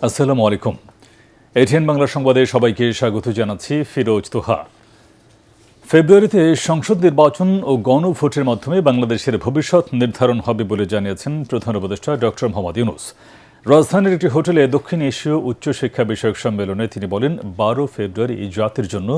আসসালামু আলাইকুম। এটিএন বাংলা সংবাদে সবাইকে স্বাগত জানাচ্ছি। ফিরোজ তোহা। ফেব্রুয়ারিতে সংসদ নির্বাচন ও গণভোটের মাধ্যমে বাংলাদেশের ভবিষ্যৎ নির্ধারণ হবে বলে জানিয়েছেন প্রধান উপদেষ্টা ডক্টর মোহাম্মদ ইউনূস। রাজধানীর একটি হোটেলে দক্ষিণ এশীয় উচ্চশিক্ষা বিষয়ক সম্মেলনে তিনি বলেন, 12 ফেব্রুয়ারি জাতির জন্য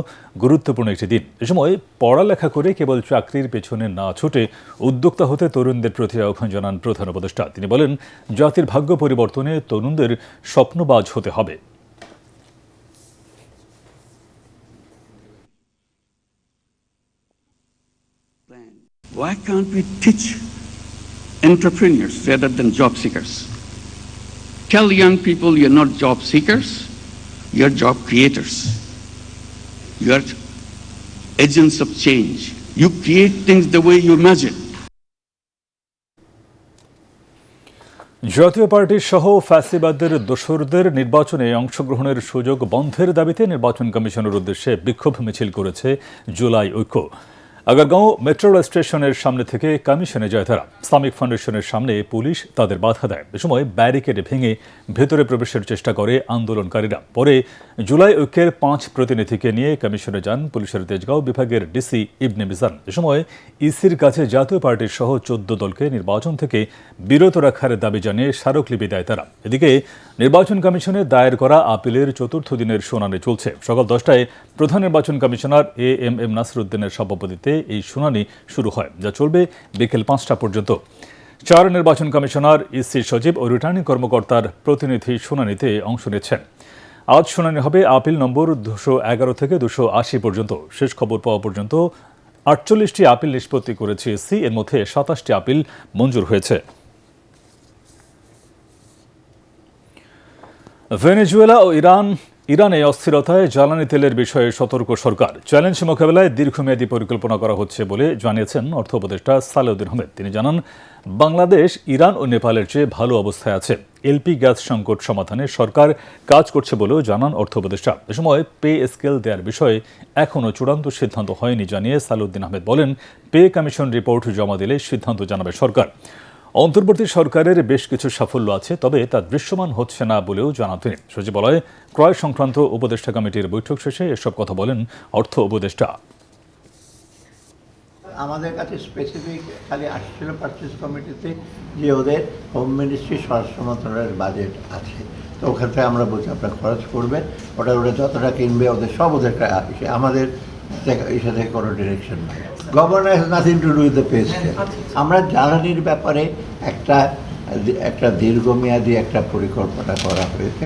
গুরুত্বপূর্ণ একটি দিন। এ সময় পড়ালেখা করে কেবল চাকরির পেছনে না ছুটে উদ্যোক্তা হতে তরুণদের প্রতি আহ্বান জানান প্রধান উপদেষ্টা। তিনি বলেন, জাতির ভাগ্য পরিবর্তনে তরুণদের স্বপ্নবাজ হতে হবে। Why can't we teach entrepreneurs rather than job seekers? Tell young people you're not job seekers, you're job creators. You're agents of change. You create things the way you imagine. জাতীয় পার্টির সহ ফ্যাসিবাদের দোসরদের নির্বাচনে অংশগ্রহণের সুযোগ বন্ধের দাবিতে নির্বাচন কমিশনের উদ্দেশ্যে বিক্ষোভ মিছিল করেছে জুলাই ঐক্য। আগারগাঁও মেট্রো রেল স্টেশনের সামনে থেকে কমিশনে যায় তারা। ইসলামিক ফাউন্ডেশনের সামনে পুলিশ তাদের বাধা দেয়। এ সময় ব্যারিকেড ভেঙে ভেতরে প্রবেশের চেষ্টা করে আন্দোলনকারীরা। পরে জুলাই ঐক্যের 5 প্রতিনিধিকে নিয়ে কমিশনে যান পুলিশের তেজগাঁও বিভাগের ডিসি ইবনে মিজান। এ সময় ইসির কাছে জাতীয় পার্টির সহ 14 দলকে নির্বাচন থেকে বিরত রাখার দাবি জানিয়ে স্মারকলিপি দেয় তারা। এদিকে নির্বাচন কমিশনে দায়ের করা আপিলের 4র্থ দিনের শুনানি চলছে। সকাল 10টায় প্রধান নির্বাচন কমিশনার এএমএম নাসিরউদ্দিনের সভাপতিত্বে এই শুনানি শুরু হয়, যা চলবে বিকেল 5টা পর্যন্ত। 4 নির্বাচন কমিশনার, ইসি সচিব ও রিটার্নিং কর্মকর্তার প্রতিনিধি শুনানিতে অংশ নিচ্ছেন। আজ শুনানি হবে আপিল নম্বর 211 থেকে 280 পর্যন্ত। শেষ খবর পাওয়া পর্যন্ত 48টি আপিল নিষ্পত্তি করেছে ইসি। এর মধ্যে 27টি আপিল মঞ্জুর হয়েছে। ভেনেজুয়েলা ও ইরানে অস্থিরতায় জ্বালানি তেলের বিষয়ে সতর্ক সরকার। চ্যালেঞ্জ মোকাবেলায় দীর্ঘমেয়াদী পরিকল্পনা করা হচ্ছে বলে জানিয়েছেন অর্থ উপদেষ্টা সালেউদ্দিন আহমেদ। তিনি জানান, বাংলাদেশ ইরান ও নেপালের চেয়ে ভালো অবস্থায় আছে। এলপি গ্যাস সংকট সমাধানে সরকার কাজ করছে বলেও জানান অর্থ উপদেষ্টা। এ সময় পে স্কেল দেওয়ার বিষয়ে এখনও চূড়ান্ত সিদ্ধান্ত হয়নি জানিয়ে সালেউদ্দিন আহমেদ বলেন, পে কমিশন রিপোর্ট জমা দিলে সিদ্ধান্ত জানাবে সরকার। অন্তর্বর্তী সরকারের বেশ কিছু সাফল্য আছে, তবে তা দৃশ্যমান হচ্ছে না বলেও জানান তিনি। সচিবালয়ে ক্রয় সংক্রান্ত উপদেষ্টা কমিটির বৈঠক শেষে এসব কথা বলেন অর্থ উপদেষ্টা। আমাদের কাছে স্পেসিফিক খালি আসছিল পারচেজ কমিটিতে যে ওদের হোম মিনিস্ট্রি, স্বরাষ্ট্র মন্ত্রণালয়ের বাজেট আছে, তো ওখান থেকে আমরা বলছি আপনারা খরচ করবেন, ওটা যতটা কিনবে ওদের সব ওদের আমাদের এসে থেকে কোনো ডিরেকশন নেই। Governor has nothing to do with the pay scale. আমরা জ্বালানির ব্যাপারে একটা দীর্ঘমেয়াদী একটা পরিকল্পনা করা হয়েছে।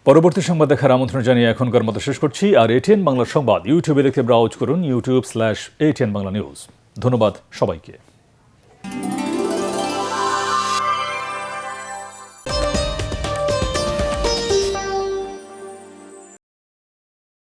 পরবর্তী সংবাদ দেখার আমন্ত্রণ জানিয়ে এখনকার মতো শেষ করছি। আর এটিএন বাংলা সংবাদ ইউটিউবে দেখতে ব্রাউজ করুন youtube/ATN Bangla News। ধন্যবাদ সবাইকে।